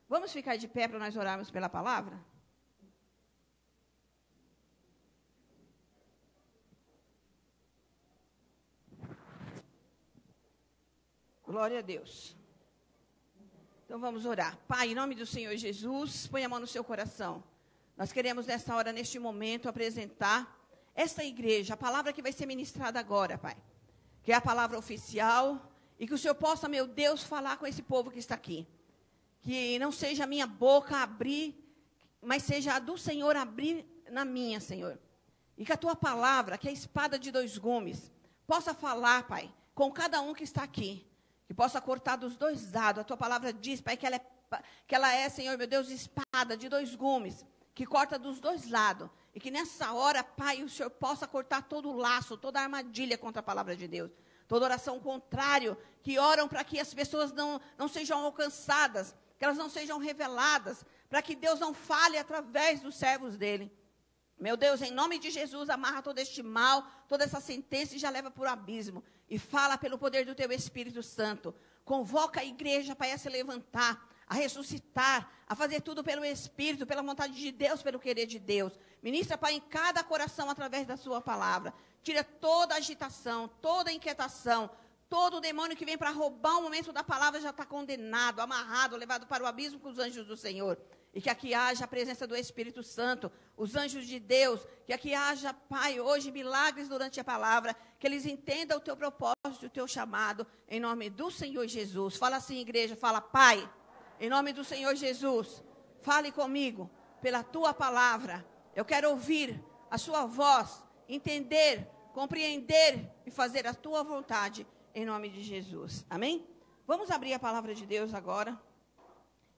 Vamos ficar de pé para nós orarmos pela palavra? Glória a Deus. Então vamos orar. Pai, em nome do Senhor Jesus, põe a mão no seu coração. Nós queremos nesta hora, neste momento, apresentar esta igreja, a palavra que vai ser ministrada agora, Pai. Que é a palavra oficial e que o Senhor possa, meu Deus, falar com esse povo que está aqui. Que não seja a minha boca abrir, mas seja a do Senhor abrir na minha, Senhor. E que a tua palavra, que é a espada de dois gumes, possa falar, Pai, com cada um que está aqui. Que possa cortar dos dois lados. A tua palavra diz, Pai, que ela é, Senhor, meu Deus, espada de dois gumes, que corta dos dois lados. E que nessa hora, Pai, o Senhor possa cortar todo o laço, toda a armadilha contra a palavra de Deus. Toda oração contrária, que oram para que as pessoas não sejam alcançadas, que elas não sejam reveladas, para que Deus não fale através dos servos dele. Meu Deus, em nome de Jesus, amarra todo este mal, toda essa sentença e já leva para o abismo. E fala pelo poder do teu Espírito Santo. Convoca a igreja para se levantar, a ressuscitar, a fazer tudo pelo Espírito, pela vontade de Deus, pelo querer de Deus. Ministra, Pai, em cada coração através da sua palavra. Tira toda agitação, toda inquietação, todo demônio que vem para roubar o momento da palavra já está condenado, amarrado, levado para o abismo com os anjos do Senhor. E que aqui haja a presença do Espírito Santo, os anjos de Deus, que aqui haja, Pai, hoje milagres durante a palavra, que eles entendam o teu propósito, o teu chamado, em nome do Senhor Jesus. Fala assim, igreja, fala, Pai, em nome do Senhor Jesus, fale comigo pela tua palavra. Eu quero ouvir a sua voz, entender, compreender e fazer a tua vontade, em nome de Jesus. Amém? Vamos abrir a palavra de Deus agora.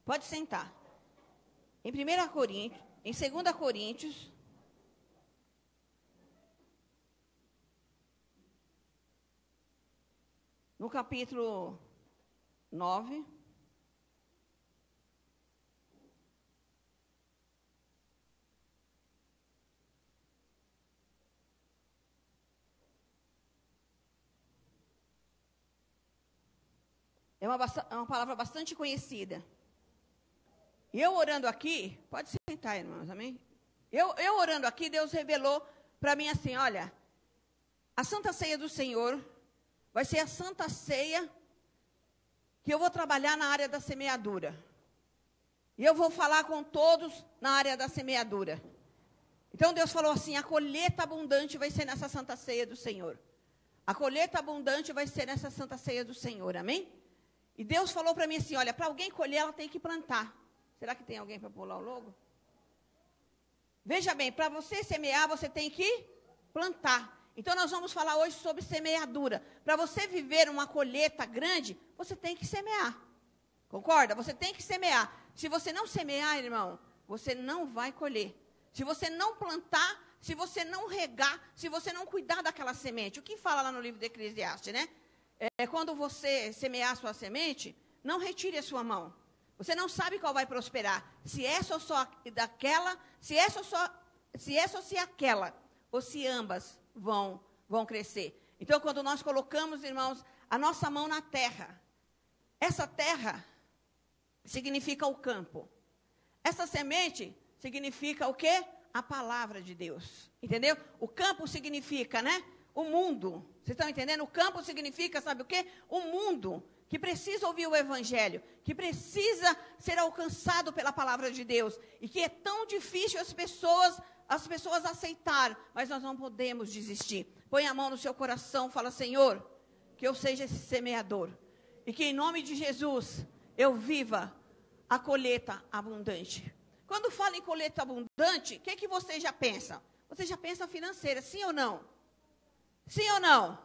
Pode sentar. Em 1 Coríntios, em 2 Coríntios, no capítulo 9, é uma palavra bastante conhecida. E eu orando aqui, pode sentar, irmãos, amém? Eu orando aqui, Deus revelou para mim assim, olha, a Santa Ceia do Senhor vai ser a Santa Ceia que eu vou trabalhar na área da semeadura. E eu vou falar com todos na área da semeadura. Então Deus falou assim, a colheita abundante vai ser nessa Santa Ceia do Senhor. A colheita abundante vai ser nessa Santa Ceia do Senhor, amém? E Deus falou para mim assim, olha, para alguém colher, ela tem que plantar. Será que tem alguém para pular o logo? Veja bem, para você semear, você tem que plantar. Então, nós vamos falar hoje sobre semeadura. Para você viver uma colheita grande, você tem que semear. Concorda? Você tem que semear. Se você não semear, irmão, você não vai colher. Se você não plantar, se você não regar, se você não cuidar daquela semente. O que fala lá no livro de Eclesiastes, né? Quando você semear a sua semente, não retire a sua mão. Você não sabe qual vai prosperar. Se essa ou só daquela, se essa ou se aquela, ou se ambas vão crescer. Então, quando nós colocamos, irmãos, a nossa mão na terra, essa terra significa o campo. Essa semente significa o quê? A palavra de Deus. Entendeu? O campo significa, né? O mundo. Vocês estão entendendo? O campo significa, sabe o quê? O mundo. Que precisa ouvir o Evangelho, que precisa ser alcançado pela palavra de Deus, e que é tão difícil as pessoas aceitar, mas nós não podemos desistir. Põe a mão no seu coração, fala, Senhor, que eu seja esse semeador, e que em nome de Jesus, eu viva a colheita abundante. Quando fala em colheita abundante, o que você já pensa? Você já pensa financeira, sim ou não? Sim ou não?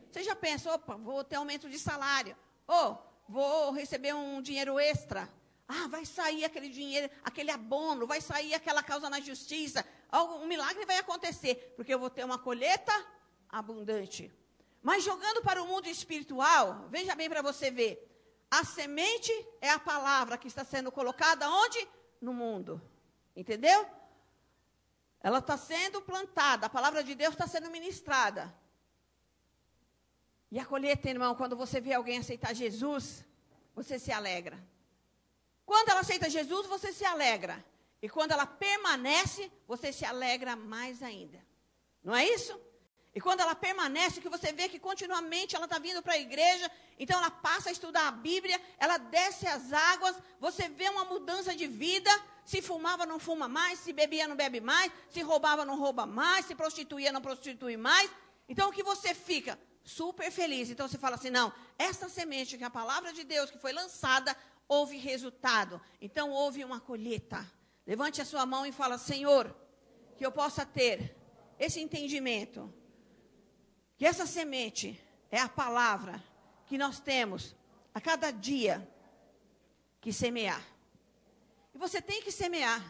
Você já pensa, opa, vou ter aumento de salário. Vou receber um dinheiro extra. Vai sair aquele dinheiro, aquele abono, vai sair aquela causa na justiça. Um milagre vai acontecer, porque eu vou ter uma colheita abundante. Mas jogando para o mundo espiritual, veja bem para você ver. A semente é a palavra que está sendo colocada onde? No mundo. Entendeu? Ela está sendo plantada, a palavra de Deus está sendo ministrada. E a colheita, irmão, quando você vê alguém aceitar Jesus, você se alegra. Quando ela aceita Jesus, você se alegra. E quando ela permanece, você se alegra mais ainda. Não é isso? E quando ela permanece, que você vê que continuamente ela está vindo para a igreja, então ela passa a estudar a Bíblia, ela desce as águas, você vê uma mudança de vida, se fumava não fuma mais, se bebia não bebe mais, se roubava não rouba mais, se prostituía não prostitui mais. Então o que você fica? Super feliz. Então você fala assim, não, essa semente que é a palavra de Deus que foi lançada, houve resultado. Então houve uma colheita. Levante a sua mão e fala, Senhor, que eu possa ter esse entendimento. Que essa semente é a palavra que nós temos a cada dia que semear. E você tem que semear.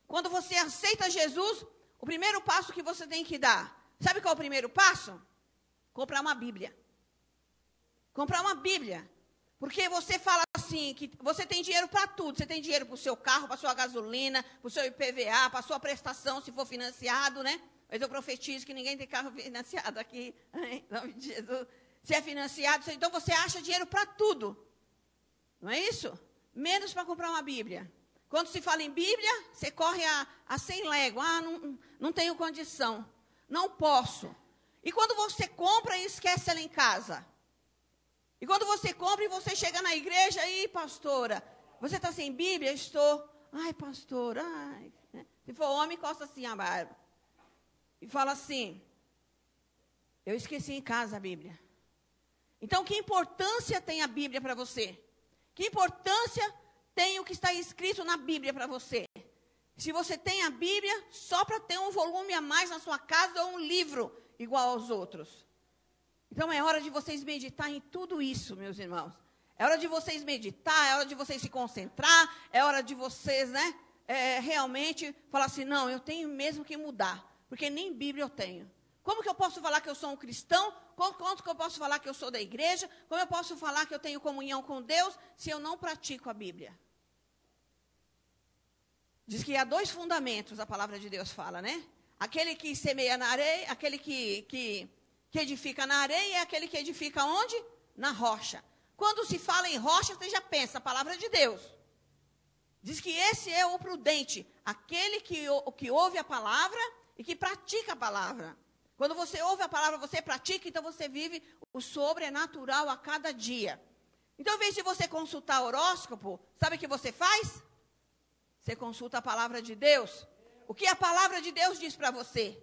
Quando você aceita Jesus, o primeiro passo que você tem que dar, sabe qual é o primeiro passo? Comprar uma Bíblia. Comprar uma Bíblia. Porque você fala assim, que você tem dinheiro para tudo. Você tem dinheiro para o seu carro, para a sua gasolina, para o seu IPVA, para a sua prestação, se for financiado, né? Mas eu profetizo que ninguém tem carro financiado aqui, em nome de Jesus. Se é financiado, então você acha dinheiro para tudo. Não é isso? Menos para comprar uma Bíblia. Quando se fala em Bíblia, você corre a 100 léguas. Ah, não tenho condição. Não posso. E quando você compra e esquece ela em casa? E quando você compra e você chega na igreja, aí, pastora, você está sem Bíblia? Estou. Ai, pastor, ai. Se for homem, encosta assim a barba. E fala assim, eu esqueci em casa a Bíblia. Então, que importância tem a Bíblia para você? Que importância tem o que está escrito na Bíblia para você? Se você tem a Bíblia, só para ter um volume a mais na sua casa ou um livro igual aos outros. Então, é hora de vocês meditar em tudo isso, meus irmãos. É hora de vocês meditar, é hora de vocês se concentrar, é hora de vocês, né, realmente falar assim, não, eu tenho mesmo que mudar. Porque nem Bíblia eu tenho. Como que eu posso falar que eu sou um cristão? Quanto que eu posso falar que eu sou da igreja? Como eu posso falar que eu tenho comunhão com Deus se eu não pratico a Bíblia? Diz que há 2 fundamentos, a palavra de Deus fala, né? Aquele que semeia na areia, aquele que edifica na areia, e aquele que edifica onde? Na rocha. Quando se fala em rocha, você já pensa, a palavra de Deus. Diz que esse é o prudente, aquele que ouve a palavra e que pratica a palavra. Quando você ouve a palavra, você pratica, então você vive o sobrenatural a cada dia. Então, em vez de você consultar horóscopo, sabe o que você faz? Você consulta a palavra de Deus. O que a palavra de Deus diz para você?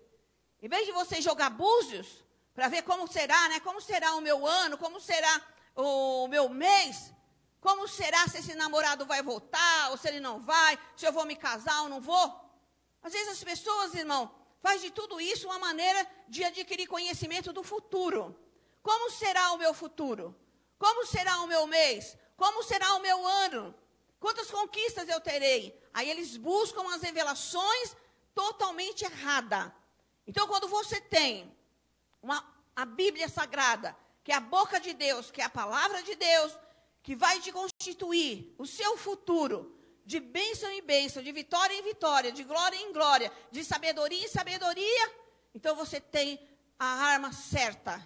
Em vez de você jogar búzios, para ver como será, né? Como será o meu ano, como será o meu mês, como será se esse namorado vai voltar, ou se ele não vai, se eu vou me casar ou não vou. Às vezes as pessoas, irmão, faz de tudo isso uma maneira de adquirir conhecimento do futuro. Como será o meu futuro? Como será o meu mês? Como será o meu ano? Quantas conquistas eu terei? Aí eles buscam as revelações totalmente erradas. Então, quando você tem a Bíblia Sagrada, que é a boca de Deus, que é a palavra de Deus, que vai te constituir o seu futuro, de bênção em bênção, de vitória em vitória, de glória em glória, de sabedoria em sabedoria, então você tem a arma certa.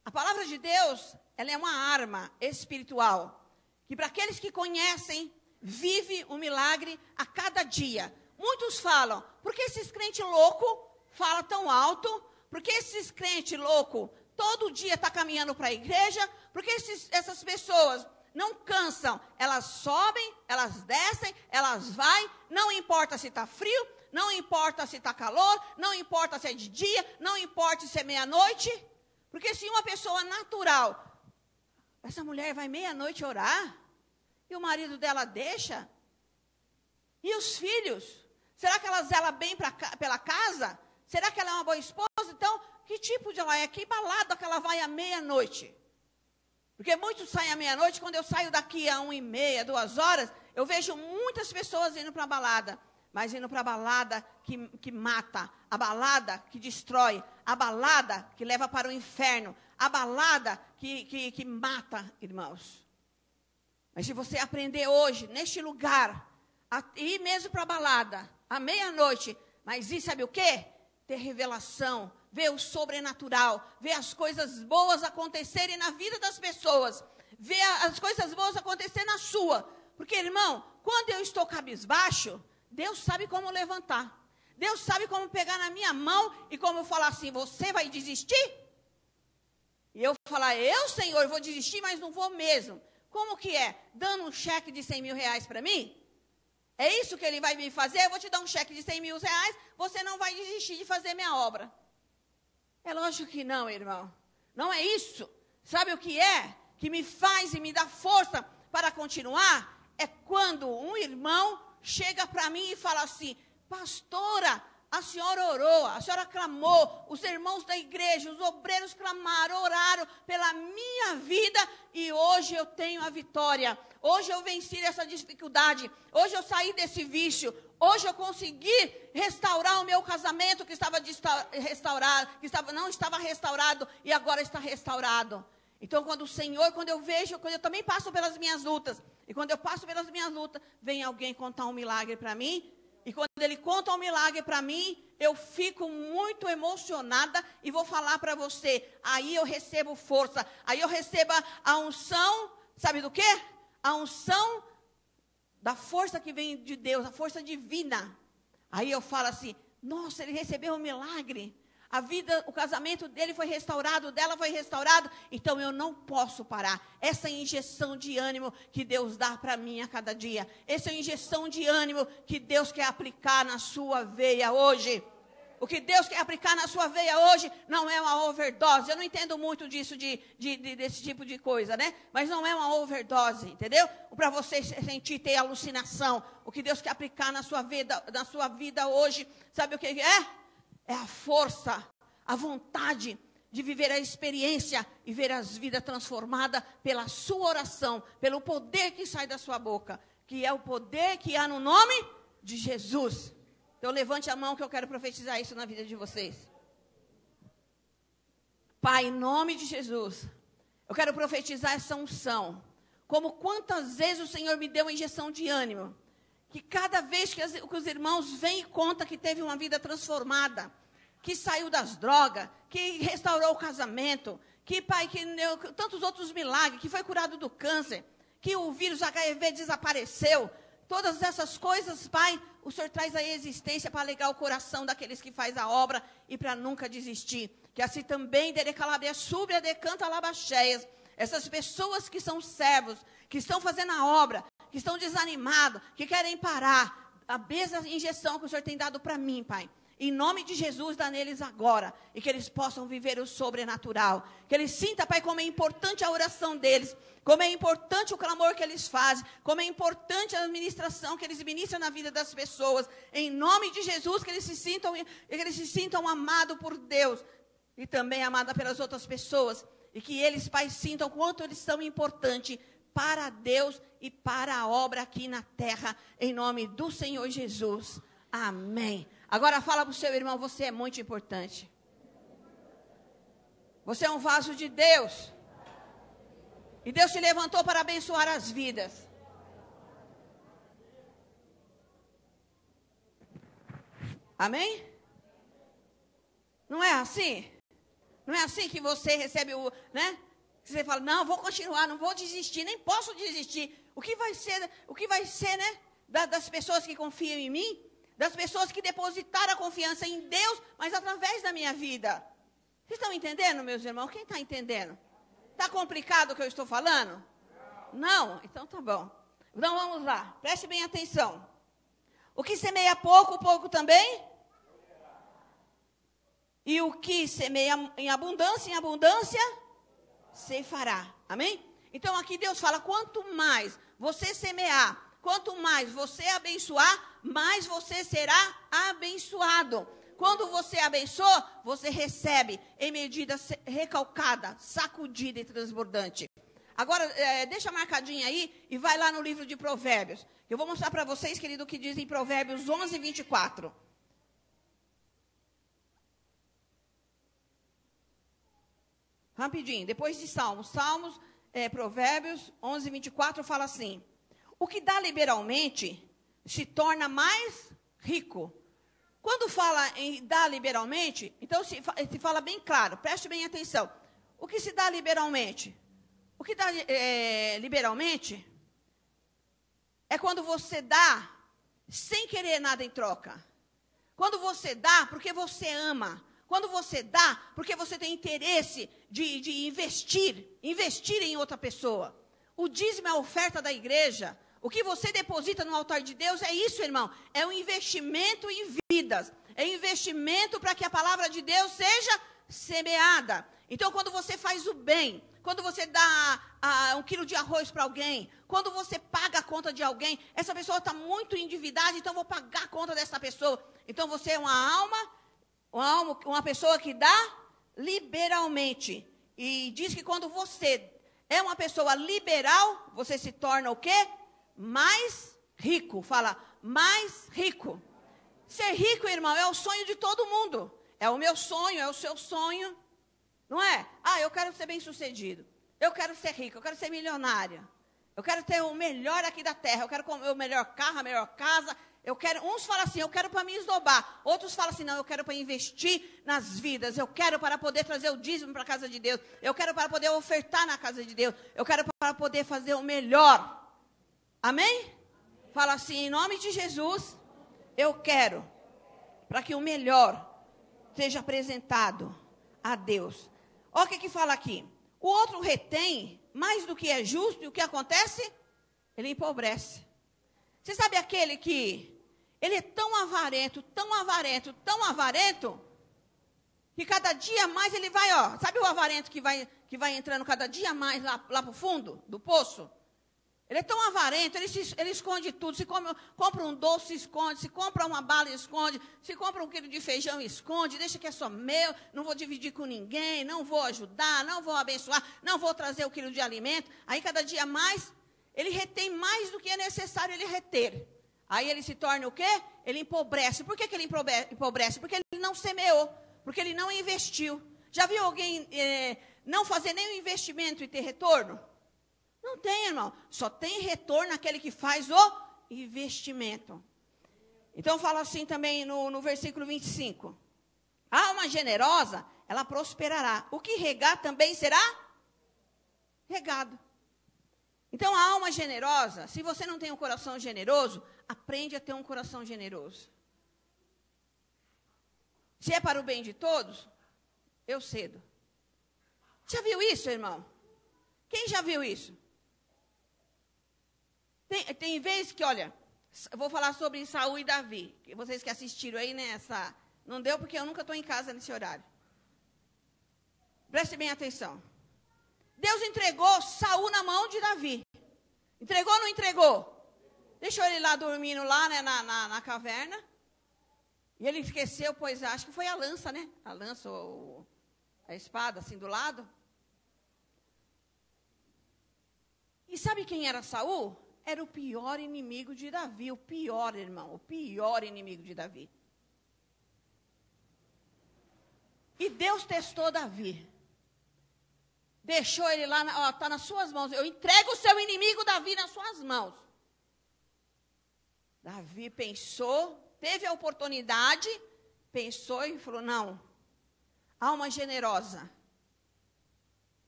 A palavra de Deus, ela é uma arma espiritual, que para aqueles que conhecem, vive um milagre a cada dia. Muitos falam, por que esses crentes loucos falam tão alto? Por que esses crentes loucos todo dia estão caminhando para a igreja? Por que essas pessoas não cansam, elas sobem, elas descem, elas vão, não importa se está frio, não importa se está calor, não importa se é de dia, não importa se é meia-noite, porque se uma pessoa natural, essa mulher vai meia-noite orar, e o marido dela deixa, e os filhos, será que ela zela bem pela casa? Será que ela é uma boa esposa? Então, que tipo de ela é? Que balada que ela vai à meia-noite? Porque muitos saem à meia-noite, quando eu saio daqui a 1h30, 2 horas, eu vejo muitas pessoas indo para a balada, mas indo para a balada que mata, a balada que destrói, a balada que leva para o inferno, a balada que mata, irmãos. Mas se você aprender hoje, neste lugar, a ir mesmo para a balada, à meia-noite, mas ir, sabe o quê? Ter revelação, ver o sobrenatural, ver as coisas boas acontecerem na vida das pessoas. ver as coisas boas acontecer na sua. Porque, irmão, quando eu estou cabisbaixo, Deus sabe como levantar. Deus sabe como pegar na minha mão e como falar assim, você vai desistir? E eu falar, Senhor, vou desistir, mas não vou mesmo. Como que é? Dando um cheque de 100 mil reais para mim? É isso que ele vai me fazer? Eu vou te dar um cheque de 100 mil reais, você não vai desistir de fazer minha obra. É lógico que não, irmão. Não é isso. Sabe o que é? Que me faz e me dá força para continuar? É quando um irmão chega para mim e fala assim, pastora, a senhora orou, a senhora clamou, os irmãos da igreja, os obreiros clamaram, oraram pela minha vida e hoje eu tenho a vitória. Hoje eu venci essa dificuldade, hoje eu saí desse vício, hoje eu consegui restaurar o meu casamento que estava restaurado, não estava restaurado e agora está restaurado. Então, quando eu também passo pelas minhas lutas, e quando eu passo pelas minhas lutas, vem alguém contar um milagre para mim, e quando ele conta um milagre para mim, eu fico muito emocionada e vou falar para você. Aí eu recebo força, aí eu recebo a unção, sabe do quê? A unção da força que vem de Deus, a força divina. Aí eu falo assim, nossa, ele recebeu um milagre. A vida, o casamento dele foi restaurado, dela foi restaurado, então eu não posso parar. Essa injeção de ânimo que Deus dá para mim a cada dia. Essa injeção de ânimo que Deus quer aplicar na sua veia hoje. O que Deus quer aplicar na sua veia hoje não é uma overdose. Eu não entendo muito disso, desse tipo de coisa, né? Mas não é uma overdose, entendeu? Para você sentir, ter alucinação. O que Deus quer aplicar na sua vida hoje, sabe o que é? É a força, a vontade de viver a experiência e ver as vidas transformadas pela sua oração, pelo poder que sai da sua boca, que é o poder que há no nome de Jesus. Então levante a mão que eu quero profetizar isso na vida de vocês. Pai, em nome de Jesus, eu quero profetizar essa unção. Como quantas vezes o Senhor me deu uma injeção de ânimo. Que cada vez que os irmãos vêm e contam que teve uma vida transformada, que saiu das drogas, que restaurou o casamento, que, Pai, que deu tantos outros milagres, que foi curado do câncer, que o vírus HIV desapareceu, todas essas coisas, Pai, o Senhor traz a existência para alegar o coração daqueles que faz a obra e para nunca desistir. Que assim também, Derecalabria, Súbria, Decanta, Labacheias, essas pessoas que são servos, que estão fazendo a obra, que estão desanimados, que querem parar, a mesma injeção que o Senhor tem dado para mim, Pai. Em nome de Jesus, dá neles agora. E que eles possam viver o sobrenatural. Que eles sintam, Pai, como é importante a oração deles. Como é importante o clamor que eles fazem. Como é importante a administração que eles ministram na vida das pessoas. Em nome de Jesus, que eles se sintam amados por Deus. E também amados pelas outras pessoas. E que eles, Pai, sintam quanto eles são importantes para Deus e para a obra aqui na terra, em nome do Senhor Jesus. Amém. Agora fala para o seu irmão, você é muito importante. Você é um vaso de Deus. E Deus te levantou para abençoar as vidas. Amém? Não é assim? Não é assim que você recebe né? Você fala, não, vou continuar, não vou desistir, nem posso desistir. O que vai ser, né? Das pessoas que confiam em mim, das pessoas que depositaram a confiança em Deus, mas através da minha vida. Vocês estão entendendo, meus irmãos? Quem está entendendo? Está complicado o que eu estou falando? Não? Então tá bom. Então vamos lá, preste bem atenção. O que semeia pouco, pouco também? E o que semeia em abundância, ceifará. Amém? Então aqui Deus fala, quanto mais você semear, quanto mais você abençoar, mais você será abençoado. Quando você abençoa, você recebe em medida recalcada, sacudida e transbordante. Agora, deixa marcadinho aí e vai lá no livro de Provérbios. Eu vou mostrar para vocês, querido, o que diz em Provérbios 11, 24. Rapidinho, depois de Salmos. Provérbios 11, 24 fala assim. O que dá liberalmente se torna mais rico. Quando fala em dar liberalmente, então se fala bem claro, preste bem atenção. O que se dá liberalmente? O que dá liberalmente é quando você dá sem querer nada em troca. Quando você dá porque você ama. Quando você dá porque você tem interesse de investir em outra pessoa. O dízimo é a oferta da igreja. O que você deposita no altar de Deus é isso, irmão. É um investimento em vidas. É um investimento para que a palavra de Deus seja semeada. Então, quando você faz o bem, quando você dá 1 quilo de arroz para alguém, quando você paga a conta de alguém, essa pessoa está muito endividada, então eu vou pagar a conta dessa pessoa. Então, você é uma pessoa que dá liberalmente. E diz que quando você é uma pessoa liberal, você se torna o quê? Mais rico. Fala, mais rico. Ser rico, irmão, é o sonho de todo mundo. É o meu sonho, é o seu sonho. Não é? Eu quero ser bem-sucedido. Eu quero ser rico, eu quero ser milionária. Eu quero ter o melhor aqui da terra. Eu quero o melhor carro, a melhor casa. Uns falam assim, eu quero para me esnobar. Outros falam assim, não, eu quero para investir nas vidas. Eu quero para poder trazer o dízimo para a casa de Deus. Eu quero para poder ofertar na casa de Deus. Eu quero para poder fazer o melhor. Amém? Fala assim, em nome de Jesus, eu quero para que o melhor seja apresentado a Deus. Olha o que fala aqui. O outro retém mais do que é justo, e o que acontece? Ele empobrece. Você sabe aquele que ele é tão avarento, tão avarento, tão avarento, que cada dia mais ele vai, sabe o avarento que vai entrando cada dia mais lá para o fundo do poço? Ele é tão avarento, ele esconde tudo. Se compra um doce, esconde. Se compra uma bala, esconde. Se compra 1 quilo de feijão, esconde. Deixa que é só meu, não vou dividir com ninguém, não vou ajudar, não vou abençoar, não vou trazer 1 quilo de alimento. Aí cada dia mais, ele retém mais do que é necessário ele reter. Aí ele se torna o quê? Ele empobrece. Por que ele empobrece? Porque ele não semeou, porque ele não investiu. Já viu alguém não fazer nenhum investimento e ter retorno? Não tem, irmão. Só tem retorno aquele que faz o investimento. Então, fala assim também no versículo 25. A alma generosa, ela prosperará. O que regar também será regado. Então, a alma generosa, se você não tem um coração generoso, aprende a ter um coração generoso. Se é para o bem de todos, eu cedo. Já viu isso, irmão? Quem já viu isso? Tem vezes que, olha, eu vou falar sobre Saul e Davi. Vocês que assistiram aí nessa... Não deu porque eu nunca estou em casa nesse horário. Preste bem atenção. Deus entregou Saul na mão de Davi. Entregou ou não entregou? Deixou ele lá dormindo lá, né, na caverna. E ele esqueceu, pois acho que foi a lança, né? A lança ou a espada, assim, do lado. E sabe quem era Saul? Era o pior inimigo de Davi. O pior, irmão. O pior inimigo de Davi. E Deus testou Davi. Deixou ele lá, está nas suas mãos. Eu entrego o seu inimigo, Davi, nas suas mãos. Davi pensou, teve a oportunidade, pensou e falou, não, alma generosa,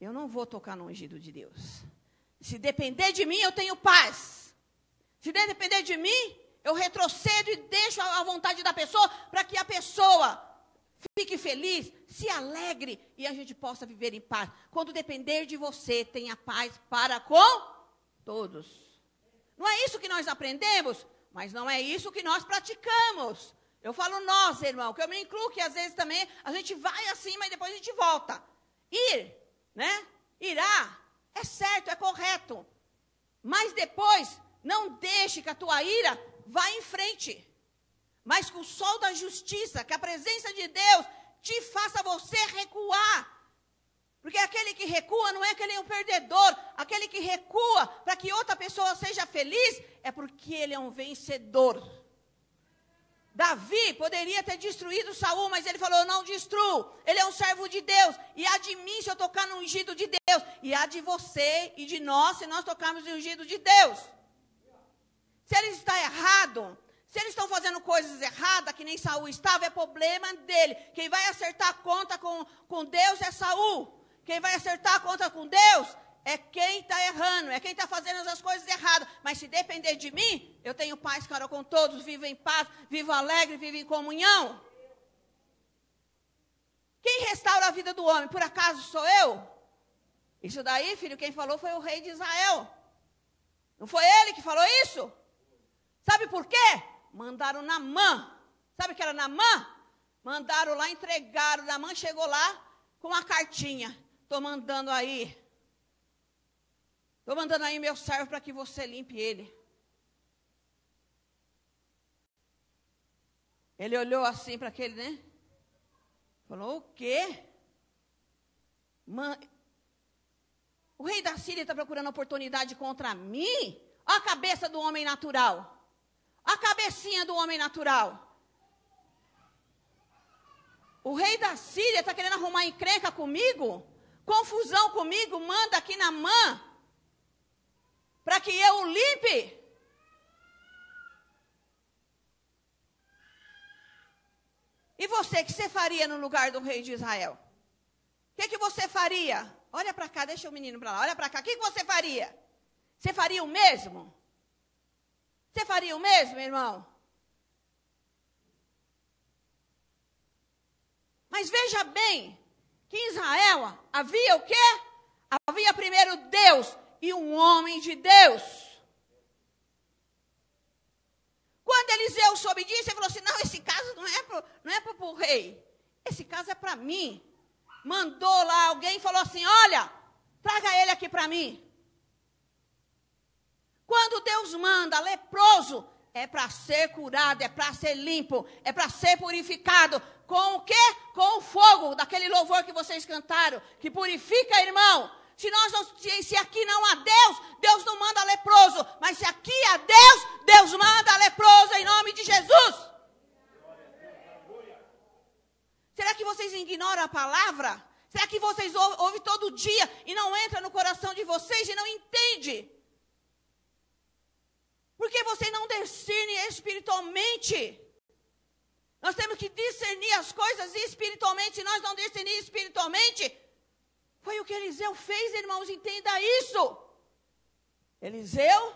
eu não vou tocar no ungido de Deus. Se depender de mim, eu tenho paz. Se depender de mim, eu retrocedo e deixo a vontade da pessoa para que a pessoa fique feliz, se alegre e a gente possa viver em paz. Quando depender de você, tenha paz para com todos. Não é isso que nós aprendemos, mas não é isso que nós praticamos. Eu falo nós, irmão, que eu me incluo, que às vezes também a gente vai assim, mas depois a gente volta. Irá, é certo, é correto. Mas depois, não deixe que a tua ira vá em frente. Mas que o sol da justiça, que a presença de Deus te faça você recuar. Porque aquele que recua não é que ele é um perdedor. Aquele que recua para que outra pessoa seja feliz, é porque ele é um vencedor. Davi poderia ter destruído Saul, mas ele falou, não destruo. Ele é um servo de Deus. E há de mim se eu tocar no ungido de Deus. E há de você e de nós se nós tocarmos no ungido de Deus. Se ele está errado, se eles estão fazendo coisas erradas, que nem Saul estava, é problema dele. Quem vai acertar a conta com Deus é Saul. Quem vai acertar a conta com Deus é quem está errando, é quem está fazendo as coisas erradas. Mas se depender de mim, eu tenho paz para com todos, vivo em paz, vivo alegre, vivo em comunhão. Quem restaura a vida do homem, por acaso sou eu? Isso daí, filho, quem falou foi o rei de Israel. Não foi ele que falou isso? Sabe por quê? Mandaram Naamã. Sabe o que era Naamã? Mandaram lá, entregaram. Naamã chegou lá com uma cartinha. Estou mandando aí meu servo para que você limpe ele. Ele olhou assim para aquele, né? Falou, o quê? O rei da Síria está procurando oportunidade contra mim? Olha a cabeça do homem natural. Olha a cabecinha do homem natural. O rei da Síria está querendo arrumar encrenca comigo? Confusão comigo? Manda aqui Naamã para que eu o limpe. E você, o que você faria no lugar do rei de Israel? O que você faria? Olha para cá, deixa o menino para lá. Olha para cá, o que você faria? Você faria o mesmo? Você faria o mesmo, irmão? Mas veja bem, que em Israel havia o quê? Havia primeiro Deus e um homem de Deus. Quando Eliseu soube disso, ele falou assim, não, esse caso não é para o rei. Esse caso é para mim. Mandou lá alguém e falou assim, olha, traga ele aqui para mim. Quando Deus manda leproso, é para ser curado, é para ser limpo, é para ser purificado. Com o quê? Com o fogo daquele louvor que vocês cantaram, que purifica, irmão. Se aqui não há Deus, Deus não manda leproso. Mas se aqui há Deus, Deus manda leproso em nome de Jesus. Será que vocês ignoram a palavra? Será que vocês ouvem todo dia e não entra no coração de vocês e não entende? Porque vocês não discernem espiritualmente. Nós temos que discernir as coisas espiritualmente. Se nós não discernir espiritualmente, foi o que Eliseu fez, irmãos, entenda isso. Eliseu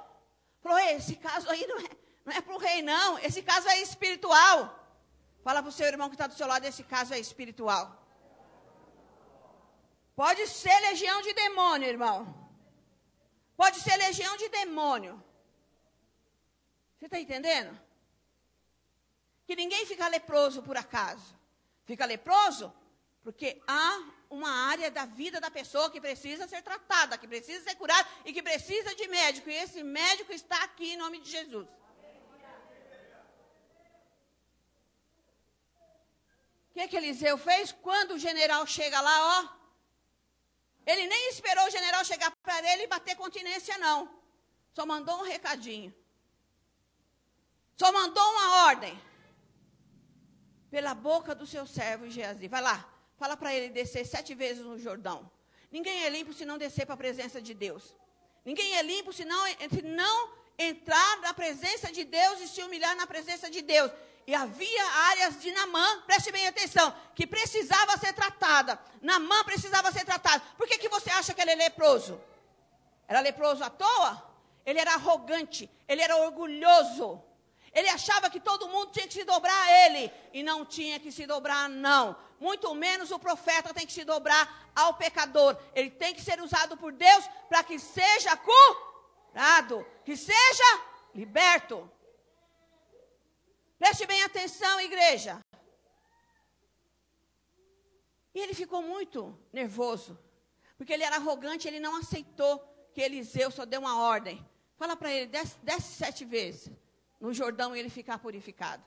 falou, esse caso aí não é para o rei, não. Esse caso é espiritual. Fala para o seu irmão que está do seu lado, esse caso é espiritual. Pode ser legião de demônio, irmão. Pode ser legião de demônio. Você está entendendo? Que ninguém fica leproso por acaso. Fica leproso porque há uma área da vida da pessoa que precisa ser tratada, que precisa ser curada e que precisa de médico. E esse médico está aqui em nome de Jesus. O que Eliseu fez? Quando o general chega lá, ó. Ele nem esperou o general chegar para ele e bater continência, não. Só mandou um recadinho. Só mandou uma ordem. Pela boca do seu servo Geazi. Vai lá, fala para ele descer 7 vezes no Jordão. Ninguém é limpo se não descer para a presença de Deus. Ninguém é limpo se não entrar na presença de Deus e se humilhar na presença de Deus. E havia áreas de Naamã, preste bem atenção, que precisava ser tratada. Naamã precisava ser tratado. Por que você acha que ele é leproso? Era leproso à toa? Ele era arrogante, ele era orgulhoso. Ele achava que todo mundo tinha que se dobrar a ele. E não tinha que se dobrar, não. Muito menos o profeta tem que se dobrar ao pecador. Ele tem que ser usado por Deus para que seja curado, que seja liberto. Preste bem atenção, igreja. E ele ficou muito nervoso. Porque ele era arrogante, ele não aceitou que Eliseu só deu uma ordem. Fala para ele, desce 7 vezes no Jordão e ele ficar purificado.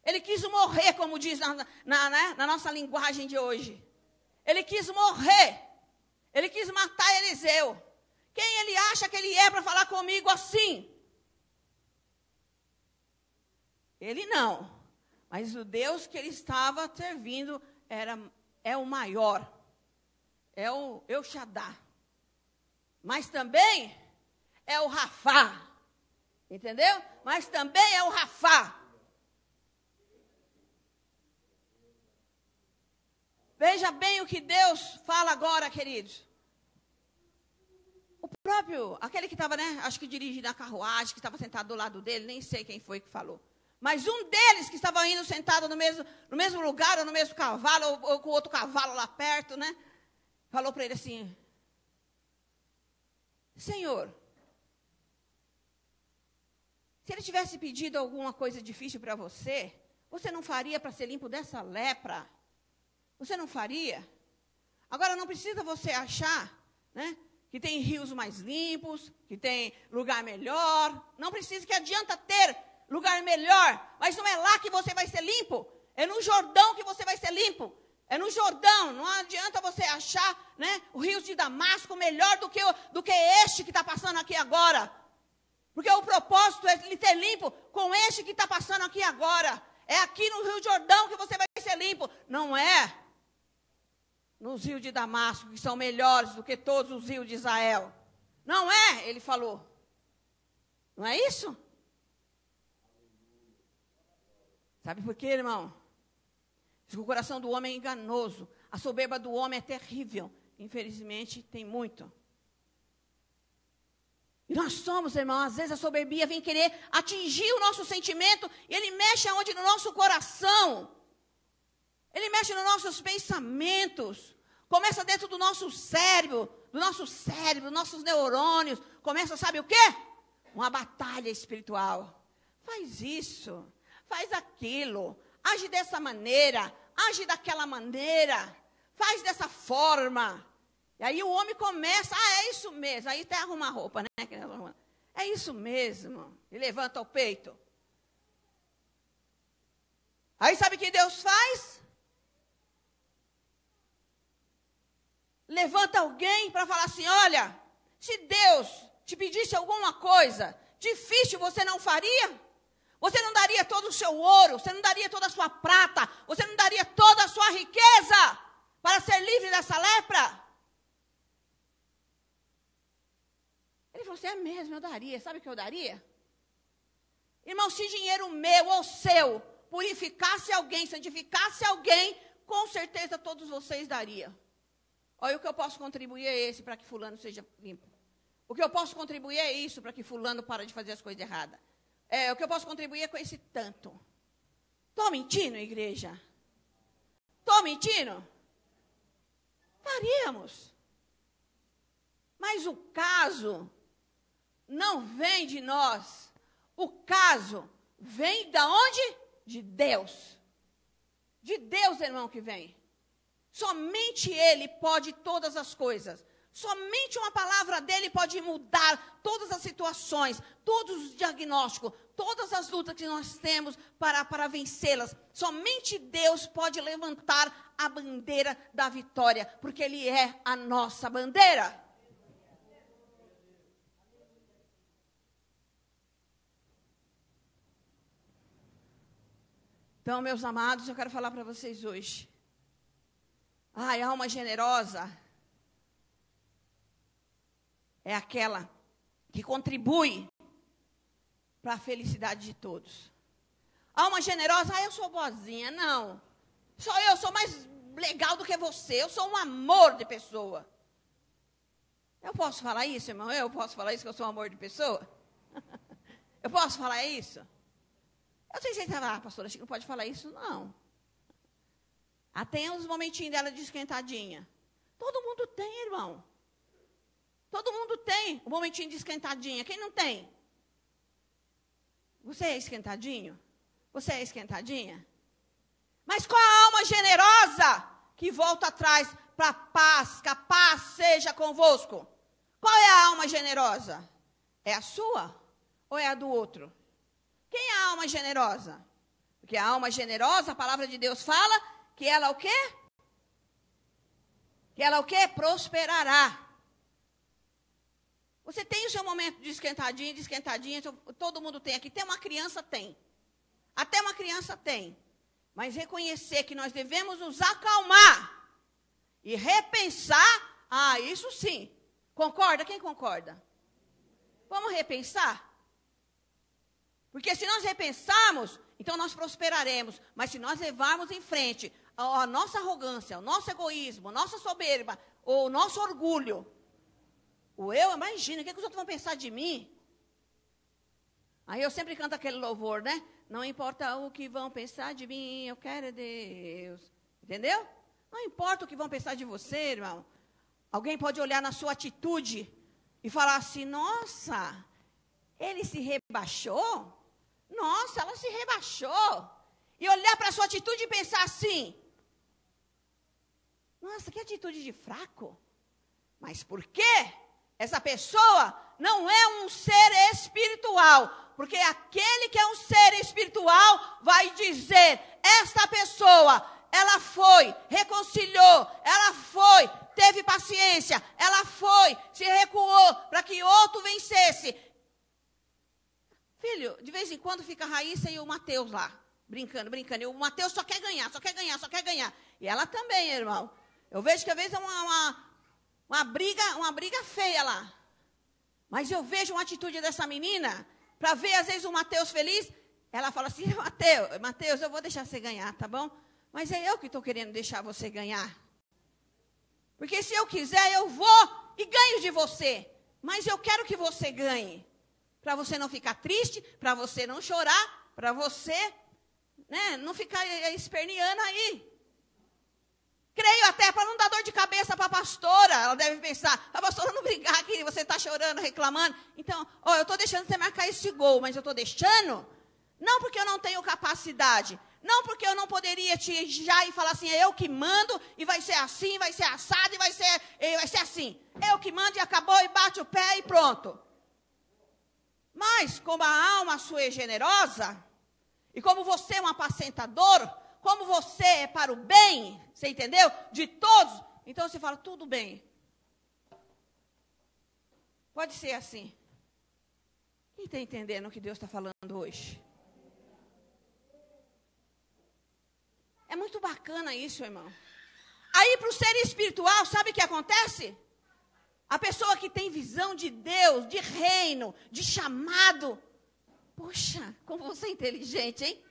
Ele quis morrer, como diz na nossa linguagem de hoje. Ele quis morrer. Ele quis matar Eliseu. Quem ele acha que ele é para falar comigo assim? Ele não. Mas o Deus que ele estava servindo é o maior. É o El Shaddai. Mas também é o Rafá. Entendeu? Mas também é o Rafá. Veja bem o que Deus fala agora, queridos. próprio, aquele que estava, né, acho que dirigindo a carruagem, que estava sentado do lado dele, nem sei quem foi que falou. Mas um deles que estava indo sentado no mesmo lugar, ou no mesmo cavalo, ou com outro cavalo lá perto, né? Falou para ele assim: Senhor, se ele tivesse pedido alguma coisa difícil para você, você não faria para ser limpo dessa lepra? Você não faria? Agora, não precisa você achar, né, que tem rios mais limpos, que tem lugar melhor. Não precisa, que adianta ter lugar melhor, mas não é lá que você vai ser limpo. É no Jordão que você vai ser limpo. É no Jordão. Não adianta você achar, né, o rio de Damasco melhor do que este que está passando aqui agora. Porque o propósito é lhe ter limpo com este que está passando aqui agora. É aqui no Rio Jordão que você vai ser limpo. Não é nos rios de Damasco, que são melhores do que todos os rios de Israel. Não é, ele falou. Não é isso? Sabe por quê, irmão? O coração do homem é enganoso. A soberba do homem é terrível. Infelizmente, tem muito. E nós somos, irmão, às vezes a soberbia vem querer atingir o nosso sentimento, e ele mexe aonde? No nosso coração. Ele mexe nos nossos pensamentos. Começa dentro do nosso cérebro, nossos neurônios. Começa, sabe o quê? Uma batalha espiritual. Faz isso, faz aquilo, age dessa maneira, age daquela maneira, faz dessa forma. E aí o homem começa, é isso mesmo. Aí até arruma a roupa, né? É isso mesmo. E levanta o peito. Aí sabe o que Deus faz? Levanta alguém para falar assim: olha, se Deus te pedisse alguma coisa difícil, você não faria? Você não daria todo o seu ouro, você não daria toda a sua prata, você não daria toda a sua riqueza para ser livre dessa lepra? Ele falou assim: é mesmo, eu daria. Sabe o que eu daria? Irmão, se dinheiro meu ou seu purificasse alguém, santificasse alguém, com certeza todos vocês dariam. Olha, o que eu posso contribuir é esse, para que fulano seja limpo. O que eu posso contribuir é isso, para que fulano pare de fazer as coisas erradas. O que eu posso contribuir é com esse tanto. Estou mentindo, igreja? Estou mentindo? Faríamos. Mas o caso não vem de nós. O caso vem de onde? De Deus. De Deus, irmão, que vem. Somente Ele pode todas as coisas. Somente uma palavra dele pode mudar todas as situações, todos os diagnósticos, todas as lutas que nós temos para vencê-las. Somente Deus pode levantar a bandeira da vitória, porque Ele é a nossa bandeira. Então, meus amados, eu quero falar para vocês hoje. Ai, alma generosa é aquela que contribui para a felicidade de todos. Alma generosa, eu sou boazinha. Não, eu sou mais legal do que você. Eu sou um amor de pessoa. Eu posso falar isso, irmão? Eu posso falar isso, que eu sou um amor de pessoa? Eu posso falar isso? Eu sei se você vai, pastora, acho que não pode falar isso, não. Tem uns momentinhos dela de esquentadinha. Todo mundo tem, irmão. Todo mundo tem um momentinho de esquentadinha. Quem não tem? Você é esquentadinho? Você é esquentadinha? Mas qual a alma generosa que volta atrás para a paz, que a paz seja convosco? Qual é a alma generosa? É a sua ou é a do outro? Quem é a alma generosa? Porque a alma generosa, a palavra de Deus fala que ela o quê? Que ela o quê? Prosperará. Você tem o seu momento de esquentadinha, todo mundo tem aqui. Tem uma criança, tem. Até uma criança tem. Mas reconhecer que nós devemos nos acalmar e repensar, isso sim. Concorda? Quem concorda? Vamos repensar? Porque se nós repensarmos, então nós prosperaremos. Mas se nós levarmos em frente a nossa arrogância, o nosso egoísmo, a nossa soberba, ou o nosso orgulho, O eu, imagina, o que os outros vão pensar de mim? Aí eu sempre canto aquele louvor, né? Não importa o que vão pensar de mim, eu quero é Deus. Entendeu? Não importa o que vão pensar de você, irmão. Alguém pode olhar na sua atitude e falar assim, nossa, ele se rebaixou? Nossa, ela se rebaixou. E olhar para a sua atitude e pensar assim, nossa, que atitude de fraco. Mas por quê? Essa pessoa não é um ser espiritual. Porque aquele que é um ser espiritual vai dizer, esta pessoa, ela foi, reconciliou, ela foi, teve paciência, ela foi, se recuou para que outro vencesse. Filho, de vez em quando fica a Raíssa e o Mateus lá, brincando. E o Mateus só quer ganhar. E ela também, irmão. Eu vejo que às vezes é uma briga feia lá. Mas eu vejo uma atitude dessa menina, para ver às vezes o Mateus feliz. Ela fala assim, Mateus, eu vou deixar você ganhar, tá bom? Mas é eu que estou querendo deixar você ganhar. Porque se eu quiser, eu vou e ganho de você. Mas eu quero que você ganhe. Para você não ficar triste, para você não chorar, para você, né, não ficar esperneando aí. Creio até para não dar dor de cabeça para a pastora. Ela deve pensar, a pastora não brigar aqui, você está chorando, reclamando. Então, eu estou deixando você marcar esse gol, mas eu estou deixando, não porque eu não tenho capacidade, não porque eu não poderia te já e falar assim, é eu que mando, e vai ser assim, vai ser assado, e vai ser assim. Eu que mando e acabou, e bate o pé e pronto. Mas, como a alma sua é generosa, e como você é um apacentador, como você é para o bem, você entendeu? De todos, então você fala, tudo bem. Pode ser assim. Quem está entendendo o que Deus está falando hoje? É muito bacana isso, irmão. Aí, para o ser espiritual, sabe o que acontece? A pessoa que tem visão de Deus, de reino, de chamado. Poxa, como você é inteligente, hein?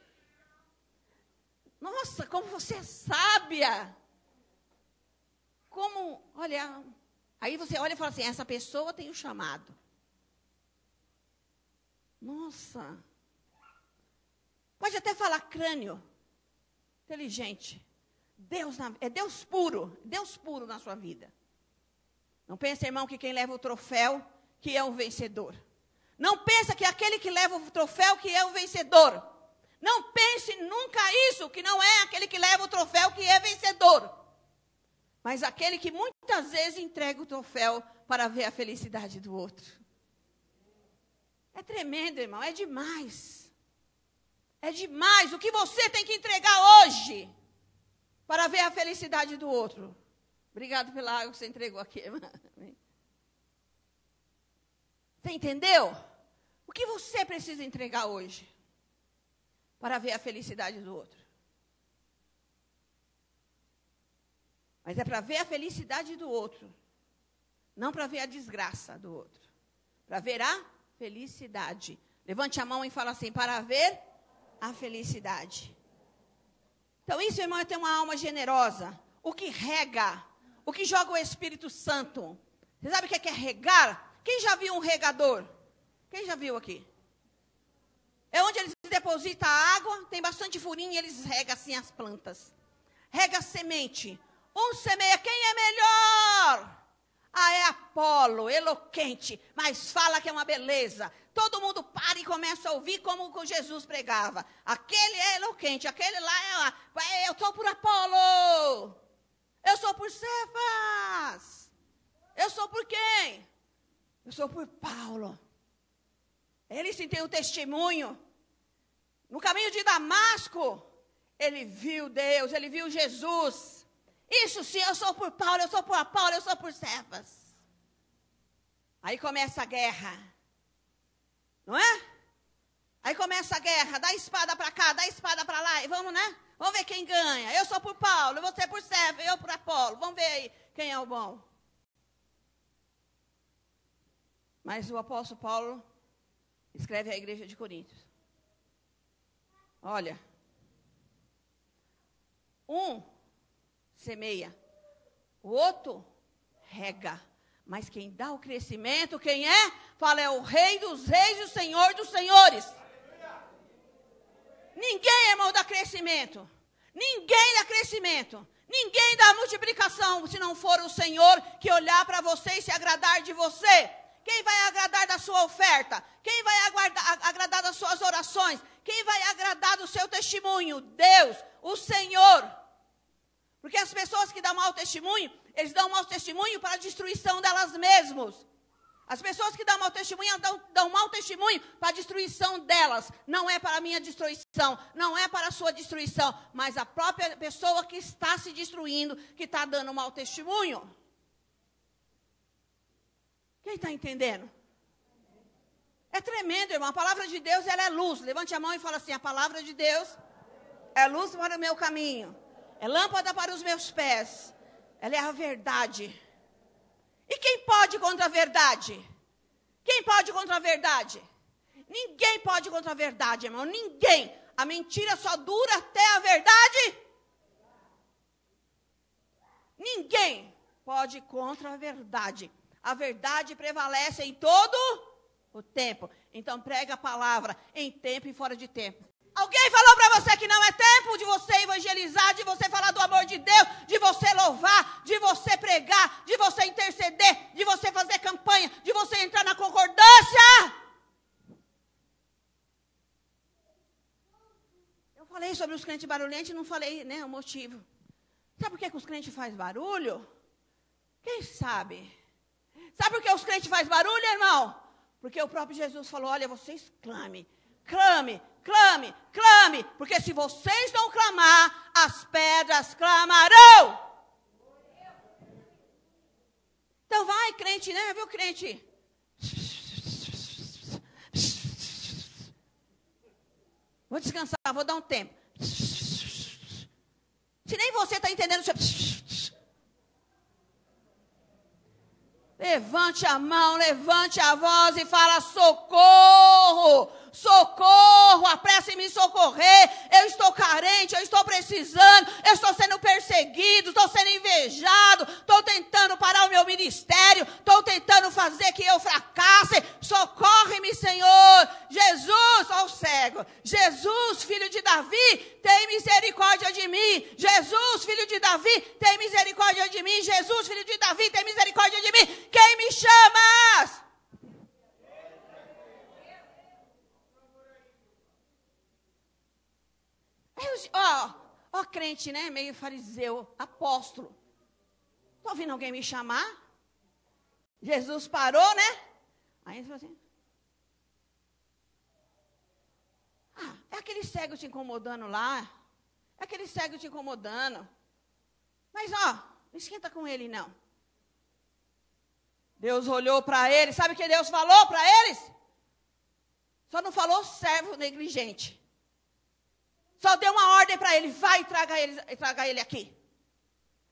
Nossa, como você é sábia. Como, olha, aí você olha e fala assim, essa pessoa tem um chamado. Nossa. Pode até falar crânio. Inteligente. É Deus puro na sua vida. Não pense, irmão, que quem leva o troféu, que é o vencedor. Não pensa que aquele que leva o troféu, que é o vencedor. Não pense nunca isso, que não é aquele que leva o troféu, que é vencedor. Mas aquele que muitas vezes entrega o troféu para ver a felicidade do outro. É tremendo, irmão, é demais. É demais o que você tem que entregar hoje para ver a felicidade do outro. Obrigado pela água que você entregou aqui. Você entendeu? O que você precisa entregar hoje para ver a felicidade do outro? Mas é para ver a felicidade do outro, não para ver a desgraça do outro. Para ver a felicidade. Levante a mão e fala assim, para ver a felicidade. Então isso, irmão, é ter uma alma generosa. O que rega, o que joga o Espírito Santo. Você sabe o que é regar? Quem já viu um regador? Quem já viu aqui? É onde eles depositam a água, tem bastante furinho e eles regam assim as plantas. Rega a semente. Um semeia, quem é melhor? É Apolo, eloquente, mas fala que é uma beleza. Todo mundo para e começa a ouvir como Jesus pregava. Aquele é eloquente, aquele lá eu sou por Apolo. Eu sou por Cefas. Eu sou por quem? Eu sou por Paulo. Ele sim tem um testemunho. No caminho de Damasco, ele viu Deus, ele viu Jesus. Isso sim, eu sou por Paulo, eu sou por Apolo, eu sou por Cefas. Aí começa a guerra. Não é? Aí começa a guerra, dá espada para cá, dá espada para lá, e vamos, né? Vamos ver quem ganha. Eu sou por Paulo, você por Cefas, eu por Apolo. Vamos ver aí quem é o bom. Mas o apóstolo Paulo escreve à igreja de Corinto. Olha, um semeia, o outro rega, Mas quem dá o crescimento, quem é? Fala, é o Rei dos Reis e o Senhor dos Senhores. Ninguém, irmão, dá crescimento. Ninguém dá crescimento. Ninguém dá multiplicação, se não for o Senhor que olhar para você e se agradar de você. Quem vai agradar da sua oferta? Quem vai agradar das suas orações? Quem vai agradar do seu testemunho? Deus, o Senhor. Porque as pessoas que dão mau testemunho, eles dão mau testemunho para a destruição delas mesmas. As pessoas que dão mau testemunho, dão mau testemunho para a destruição delas. Não é para a minha destruição, não é para a sua destruição, mas a própria pessoa que está se destruindo, que está dando mau testemunho. Quem está entendendo? É tremendo, irmão. A palavra de Deus, ela é luz. Levante a mão e fala assim, a palavra de Deus é luz para o meu caminho. É lâmpada para os meus pés. Ela é a verdade. E quem pode contra a verdade? Quem pode contra a verdade? Ninguém pode contra a verdade, irmão. Ninguém. A mentira só dura até a verdade. Ninguém pode contra a verdade. A verdade prevalece em todo o tempo. Então prega a palavra em tempo e fora de tempo. Alguém falou para você que não é tempo de você evangelizar, de você falar do amor de Deus, de você louvar, de você pregar, de você interceder, de você fazer campanha, de você entrar na concordância? Eu falei sobre os crentes barulhentos e não falei, né, o motivo. Sabe por que os crentes fazem barulho? Quem sabe? Sabe por que os crentes fazem barulho, irmão? Porque o próprio Jesus falou, olha, vocês clame, clame, clame, clame, porque se vocês não clamar, as pedras clamarão. Então vai, crente, né? Viu, crente? Vou descansar, vou dar um tempo. Se nem você está entendendo, levante a mão, levante a voz e fala, socorro, socorro, apresse em me socorrer, eu estou carente, eu estou precisando, eu estou sendo perseguido, estou sendo invejado, estou tentando parar o meu ministério, estou tentando fazer que eu fracasse, socorre-me, Senhor. Jesus, ó cego, Jesus, filho de Davi, tem misericórdia de mim. Jesus, filho de Davi, tem misericórdia de mim. Jesus, filho de Davi, tem misericórdia de mim. Quem me chamas? Ó, crente, né? Meio fariseu, apóstolo. Estou ouvindo alguém me chamar? Jesus parou, né? Aí ele falou assim. É aquele cego te incomodando lá. É aquele cego te incomodando. Mas, não esquenta com ele, não. Deus olhou para ele. Sabe o que Deus falou para eles? Só não falou servo negligente. Só deu uma ordem para ele. Vai traga ele aqui.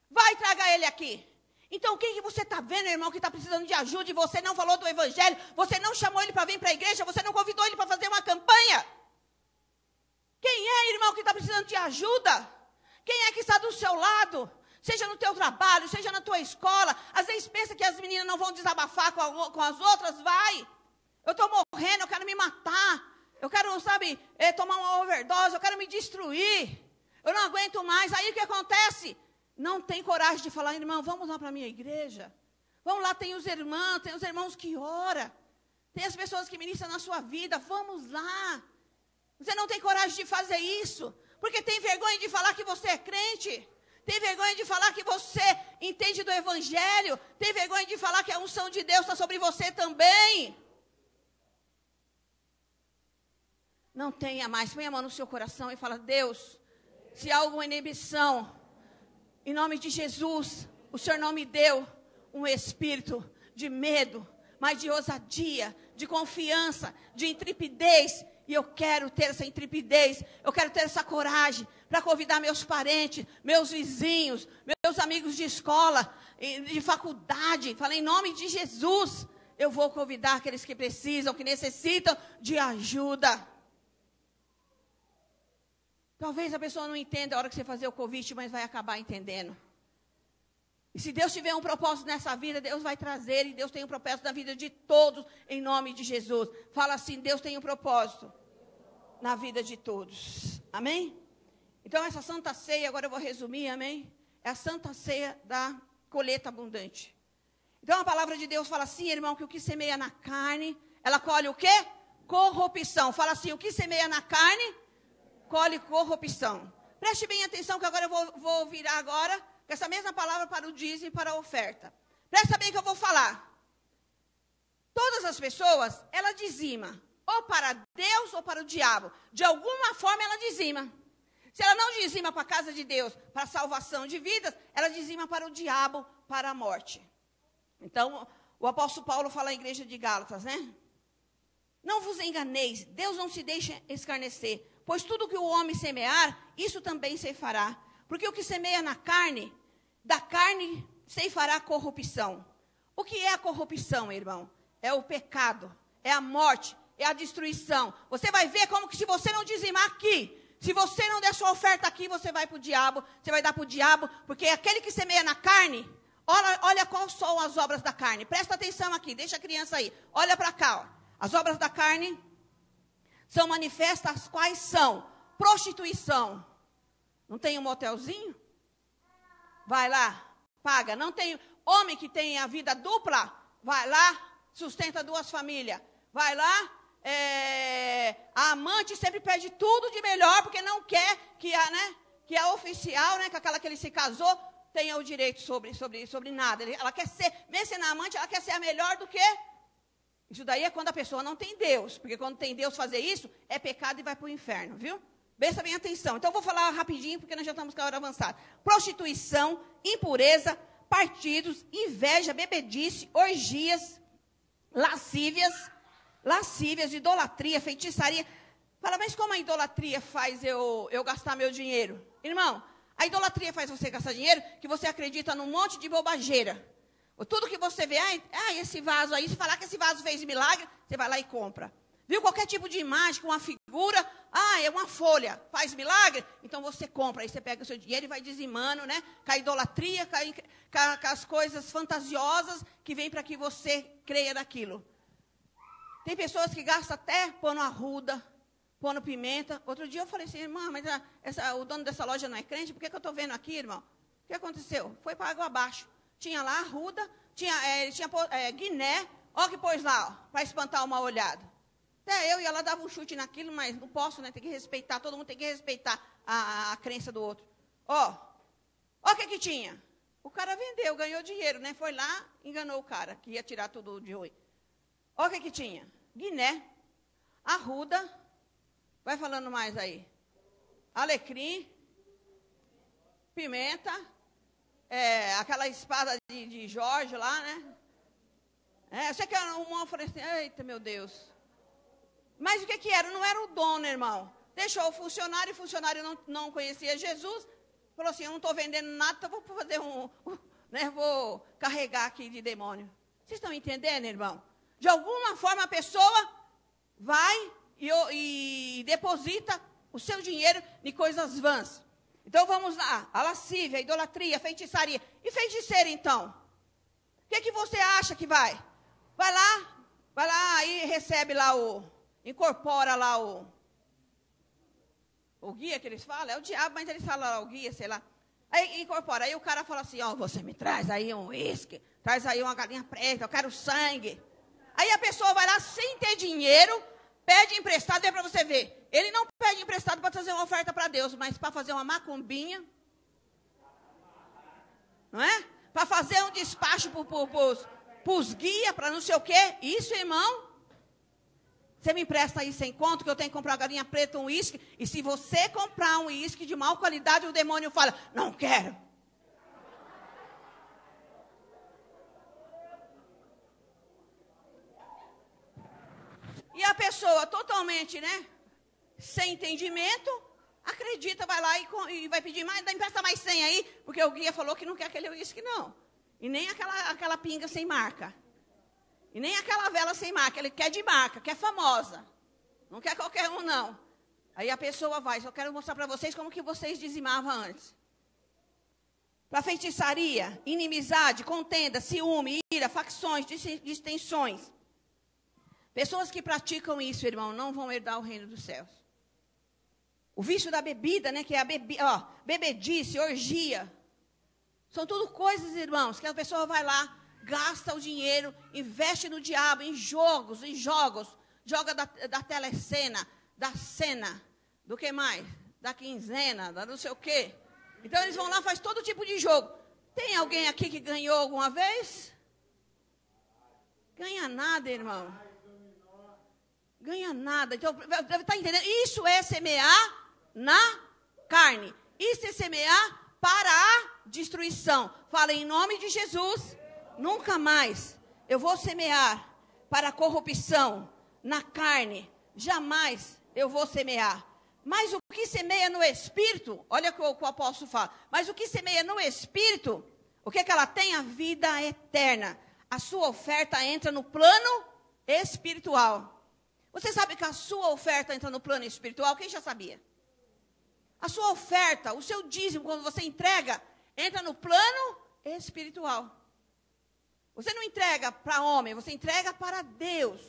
Vai traga ele aqui. Então, o que você está vendo, irmão, que está precisando de ajuda e você não falou do evangelho? Você não chamou ele para vir para a igreja? Você não convidou ele para fazer uma campanha? Quem é, irmão, que está precisando de ajuda? Quem é que está do seu lado? Seja no teu trabalho, seja na tua escola. Às vezes pensa que as meninas não vão desabafar com as outras. Vai. Eu estou morrendo, eu quero me matar. Eu quero, sabe, tomar uma overdose, eu quero me destruir. Eu não aguento mais. Aí o que acontece? Não tem coragem de falar, irmão, vamos lá para a minha igreja. Vamos lá, tem os irmãos que oram. Tem as pessoas que ministram na sua vida. Vamos lá. Você não tem coragem de fazer isso, porque tem vergonha de falar que você é crente. Tem vergonha de falar que você entende do evangelho. Tem vergonha de falar que a unção de Deus está sobre você também. Não tenha mais. Põe a mão no seu coração e fala, Deus, se há alguma inibição, em nome de Jesus, o Senhor não me deu um espírito de medo, mas de ousadia, de confiança, de intrepidez. E eu quero ter essa intrepidez, eu quero ter essa coragem para convidar meus parentes, meus vizinhos, meus amigos de escola, de faculdade. Fala, em nome de Jesus, eu vou convidar aqueles que precisam, que necessitam de ajuda. Talvez a pessoa não entenda a hora que você fazer o convite, mas vai acabar entendendo. E se Deus tiver um propósito nessa vida, Deus vai trazer. E Deus tem um propósito na vida de todos, em nome de Jesus. Fala assim, Deus tem um propósito na vida de todos. Amém? Então, essa Santa Ceia, agora eu vou resumir, amém? É a Santa Ceia da colheita abundante. Então, a palavra de Deus fala assim, irmão, que o que semeia na carne, ela colhe o quê? Corrupção. Fala assim, o que semeia na carne, colhe corrupção. Preste bem atenção, que agora eu vou virar agora, com essa mesma palavra para o dízimo e para a oferta. Presta bem que eu vou falar. Todas as pessoas, ela dizima, ou para Deus ou para o diabo. De alguma forma, ela dizima. Se ela não dizima para a casa de Deus, para a salvação de vidas, ela dizima para o diabo, para a morte. Então, o apóstolo Paulo fala à igreja de Gálatas, né? Não vos enganeis, Deus não se deixa escarnecer, pois tudo que o homem semear, isso também ceifará. Porque o que semeia na carne, da carne ceifará corrupção. O que é a corrupção, irmão? É o pecado, é a morte, é a destruição. Você vai ver como que se você não dizimar aqui, se você não der sua oferta aqui, você vai para o diabo, você vai dar para o diabo, porque aquele que semeia na carne, olha quais são as obras da carne. Presta atenção aqui, deixa a criança aí. Olha para cá, ó. As obras da carne são manifestas, quais são? Prostituição. Não tem um motelzinho? Vai lá, paga. Não tem homem que tem a vida dupla? Vai lá, sustenta 2 famílias. Vai lá, a amante sempre pede tudo de melhor, porque não quer que a oficial, né, que aquela que ele se casou, tenha o direito sobre nada. Ela quer ser, mesmo sendo amante, ela quer ser a melhor do que... Isso daí é quando a pessoa não tem Deus, porque quando tem Deus fazer isso, é pecado e vai para o inferno, viu? Presta bem atenção. Então, eu vou falar rapidinho, porque nós já estamos com a hora avançada. Prostituição, impureza, partidos, inveja, bebedice, orgias, lascívias, idolatria, feitiçaria. Fala, mas como a idolatria faz eu gastar meu dinheiro? Irmão, a idolatria faz você gastar dinheiro que você acredita num monte de bobageira. Tudo que você vê, esse vaso aí, se falar que esse vaso fez milagre, você vai lá e compra. Viu qualquer tipo de imagem, com uma figura, é uma folha, faz milagre? Então você compra, aí você pega o seu dinheiro e vai dizimando, né? Com a idolatria, com as coisas fantasiosas que vêm para que você creia naquilo. Tem pessoas que gastam até pondo arruda, pondo pimenta. Outro dia eu falei assim, irmã, mas o dono dessa loja não é crente? Por que eu estou vendo aqui, irmão? O que aconteceu? Foi para água abaixo. Tinha lá arruda, tinha guiné, ó que pôs lá, para espantar o mal olhado. Até eu ia lá, dava um chute naquilo, mas não posso, né? Tem que respeitar, todo mundo tem que respeitar a crença do outro. Ó o que tinha. O cara vendeu, ganhou dinheiro, né? Foi lá, enganou o cara, que ia tirar tudo de ruim. Ó o que tinha. Guiné, arruda, vai falando mais aí. Alecrim, pimenta, aquela espada de Jorge lá, né? Eu sei que uma ofereceu, eita meu Deus. Mas o que era? Não era o dono, irmão. Deixou o funcionário não conhecia Jesus. Falou assim, eu não estou vendendo nada, então vou fazer vou carregar aqui de demônio. Vocês estão entendendo, irmão? De alguma forma a pessoa vai e deposita o seu dinheiro em coisas vãs. Então vamos lá, a lascívia, a idolatria, a feitiçaria. E feiticeiro então? O que você acha que vai? Vai lá e recebe lá incorpora lá o guia que eles falam, é o diabo, mas eles falam lá o guia, sei lá. Aí incorpora, aí o cara fala assim, você me traz aí um uísque, traz aí uma galinha preta, eu quero sangue. Aí a pessoa vai lá sem ter dinheiro, pede emprestado, é para você ver. Ele não pede emprestado para trazer uma oferta para Deus, mas para fazer uma macumbinha. Não é? Para fazer um despacho para os guias, para não sei o quê. Isso, irmão. Você me empresta aí 100 conto, que eu tenho que comprar uma galinha preta, um uísque. E se você comprar um uísque de má qualidade, o demônio fala, não quero. E a pessoa totalmente, sem entendimento, acredita, vai lá e vai pedir mais, empresta mais 100 aí, porque o guia falou que não quer aquele uísque, não. E nem aquela pinga sem marca. E nem aquela vela sem marca. Ele quer de marca, quer famosa. Não quer qualquer um, não. Aí a pessoa vai, só quero mostrar para vocês como que vocês dizimavam antes. para feitiçaria, inimizade, contenda, ciúme, ira, facções, distensões. Pessoas que praticam isso, irmão, não vão herdar o reino dos céus. O vício da bebida, né, que é a bebedice, orgia. São tudo coisas, irmãos, que a pessoa vai lá, gasta o dinheiro, investe no diabo, em jogos, joga da telecena, da cena, do que mais? Da quinzena, da não sei o quê. Então eles vão lá, faz todo tipo de jogo. Tem alguém aqui que ganhou alguma vez? Ganha nada, irmão. Ganha nada. Então, deve estar entendendo? Isso é semear na carne. Isso é semear para a destruição. Fala em nome de Jesus. Nunca mais eu vou semear para a corrupção na carne. Jamais eu vou semear. Mas o que semeia no Espírito, olha o que o apóstolo fala, mas o que semeia no Espírito, o que é que ela tem? A vida eterna. A sua oferta entra no plano espiritual. Você sabe que a sua oferta entra no plano espiritual? Quem já sabia? A sua oferta, o seu dízimo, quando você entrega, entra no plano espiritual. Você não entrega para homem, você entrega para Deus.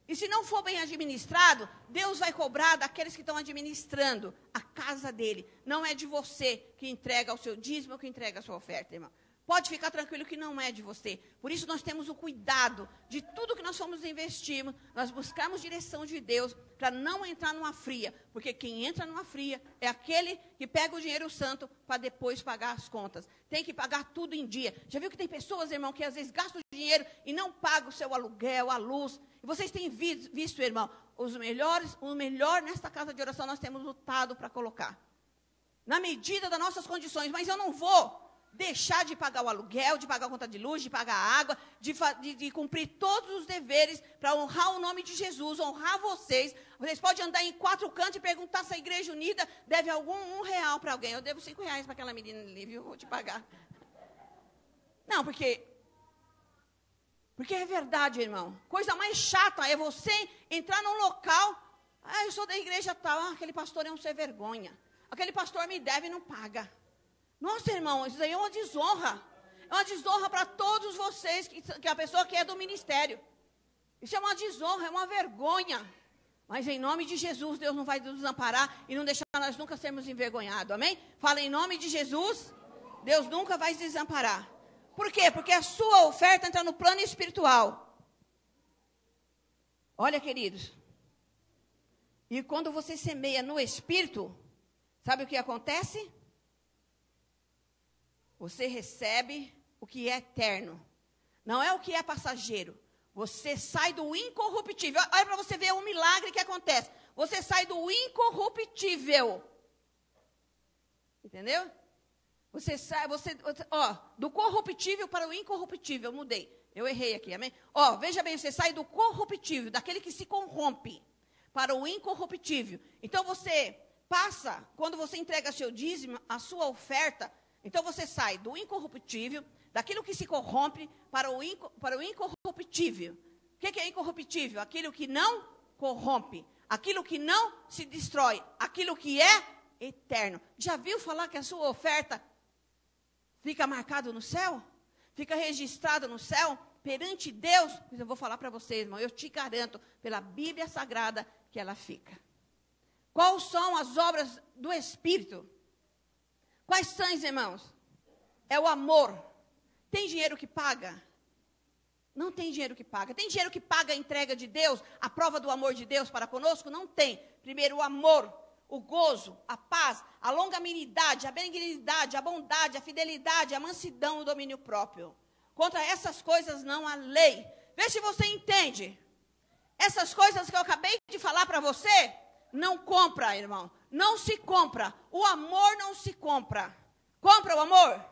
E se não for bem administrado, Deus vai cobrar daqueles que estão administrando a casa dele. Não é de você que entrega o seu dízimo ou que entrega a sua oferta, irmão. Pode ficar tranquilo que não é de você. Por isso nós temos o cuidado de tudo que nós fomos investir, nós buscamos direção de Deus para não entrar numa fria. Porque quem entra numa fria é aquele que pega o dinheiro santo para depois pagar as contas. Tem que pagar tudo em dia. Já viu que tem pessoas, irmão, que às vezes gastam dinheiro e não pagam o seu aluguel, a luz. E vocês têm visto, irmão, o melhor nesta casa de oração nós temos lutado para colocar. Na medida das nossas condições. Mas eu não vou deixar de pagar o aluguel, de pagar a conta de luz, de pagar a água, de cumprir todos os deveres para honrar o nome de Jesus, honrar vocês. Vocês podem andar em 4 cantos e perguntar se a Igreja Unida deve algum R$1 para alguém. Eu devo R$5 para aquela menina ali, viu? Vou te pagar. Não, porque é verdade, irmão. Coisa mais chata é você entrar num local. Ah, eu sou da igreja tal. Ah, aquele pastor é um sem vergonha. Aquele pastor me deve e não paga. Nossa, irmão, isso aí é uma desonra. É uma desonra para todos vocês, que a pessoa que é do ministério. Isso é uma desonra, é uma vergonha. Mas em nome de Jesus, Deus não vai nos desamparar e não deixar nós nunca sermos envergonhados, amém? Fala em nome de Jesus, Deus nunca vai nos desamparar. Por quê? Porque a sua oferta entra no plano espiritual. Olha, queridos. E quando você semeia no Espírito, sabe o que acontece? Você recebe o que é eterno. Não é o que é passageiro. Você sai do incorruptível. Olha para você ver um milagre que acontece. Você sai do incorruptível. Entendeu? Você sai, do corruptível para o incorruptível. Mudei. Eu errei aqui, amém? Veja bem, você sai do corruptível, daquele que se corrompe, para o incorruptível. Então você passa, quando você entrega seu dízimo, a sua oferta. Então você sai do incorruptível, daquilo que se corrompe, para o incorruptível. O que é incorruptível? Aquilo que não corrompe, aquilo que não se destrói, aquilo que é eterno. Já viu falar que a sua oferta fica marcada no céu? Fica registrada no céu, perante Deus? Mas eu vou falar para vocês, irmão, eu te garanto, pela Bíblia Sagrada, que ela fica. Quais são as obras do Espírito? Quais são, irmãos? É o amor. Tem dinheiro que paga? Não tem dinheiro que paga. Tem dinheiro que paga a entrega de Deus, a prova do amor de Deus para conosco? Não tem. Primeiro, o amor, o gozo, a paz, a longanimidade, a benignidade, a bondade, a fidelidade, a mansidão, o domínio próprio. Contra essas coisas não há lei. Vê se você entende. Essas coisas que eu acabei de falar para você, não compra, irmão. Não se compra. O amor não se compra. Compra o amor?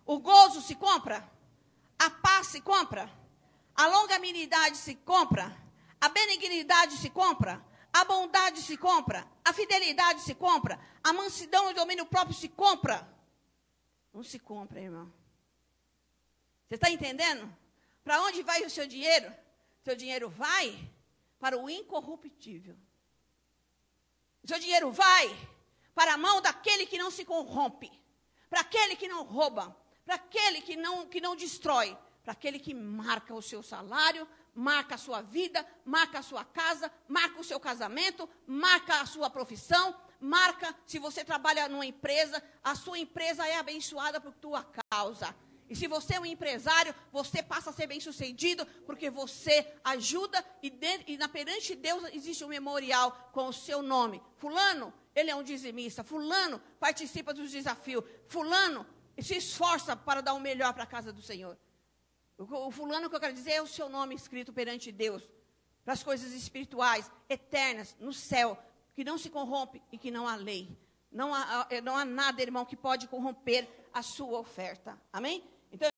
O gozo se compra? A paz se compra? A longanimidade se compra? A benignidade se compra? A bondade se compra? A fidelidade se compra? A mansidão e o domínio próprio se compra? Não se compra, irmão. Você está entendendo? Para onde vai o seu dinheiro? Seu dinheiro vai para o incorruptível. O seu dinheiro vai para a mão daquele que não se corrompe. para aquele que não rouba, para aquele que não destrói, para aquele que marca o seu salário, marca a sua vida, marca a sua casa, marca o seu casamento, marca a sua profissão, marca, se você trabalha numa empresa, a sua empresa é abençoada por tua causa. E se você é um empresário, você passa a ser bem-sucedido, porque você ajuda e perante Deus existe um memorial com o seu nome. Fulano, ele é um dizimista. Fulano participa dos desafios. Fulano se esforça para dar o melhor para a casa do Senhor. O fulano que eu quero dizer é o seu nome escrito perante Deus, para as coisas espirituais, eternas, no céu, que não se corrompe e que não há lei. Não há nada, irmão, que pode corromper a sua oferta. Amém?